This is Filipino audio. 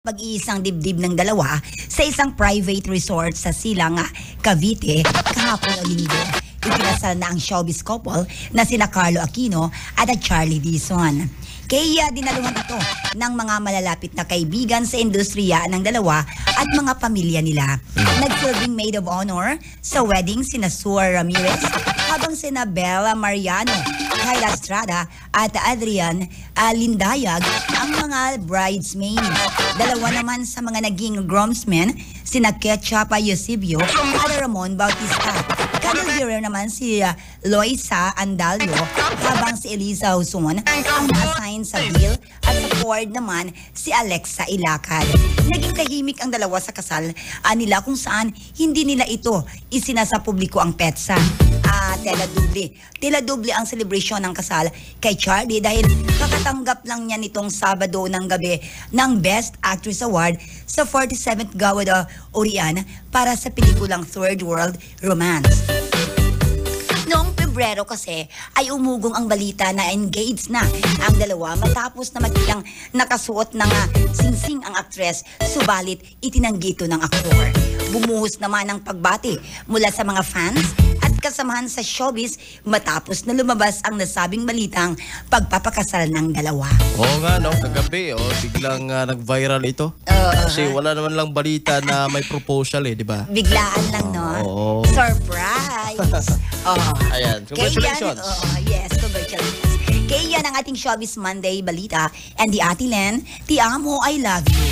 Pag-iisang dibdib ng dalawa sa isang private resort sa Silang, Cavite kahapon o linggo. Ikinasal na ang showbiz couple na sina Carlo Aquino at Charlie Dizon. Kaya dinaluhan ito ng mga malalapit na kaibigan sa industriya ng dalawa at mga pamilya nila. Nag-serving maid of honor sa wedding sina Suar Ramirez habang sina Bella Mariano, Kyla Estrada at Adrian Lindayag ang mga bridesmaids. Dalawa naman sa mga naging groomsmen sina Ketchup Eusebio at Ramon Bautista. Kadaldiro naman si Loisa Andalio habang si Eliza Huson ang na-assign sa bill at sa board naman si Alexa Ilacad. Naging tahimik ang dalawa sa kasal nila kung saan hindi nila ito isinasa publiko ang petsa. Tela doble ang celebration ng kasal kay Charlie dahil kakatanggap lang niya nitong Sabado ng gabi ng Best Actress Award sa 47th Gawad Orian para sa pelikulang Third World Romance. Noong Pebrero kasi ay umugong ang balita na engaged na ang dalawa matapos na magkilang nakasuot ng singsing ang aktres, subalit itinanggi ito ng aktor. Bumuhos naman ang pagbati mula sa mga fans at kasamahan sa showbiz matapos na lumabas ang nasabing balitang pagpapakasal ng dalawa. Oo nga, no? Kagabi, biglang nag-viral ito. Kasi wala naman lang balita na may proposal di ba? Biglaan lang, no? Surprise! Ayan, congratulations! Yes, congratulations. Kaya yan ang ating Showbiz Monday balita. And the Ate Len, ti amo, I love you.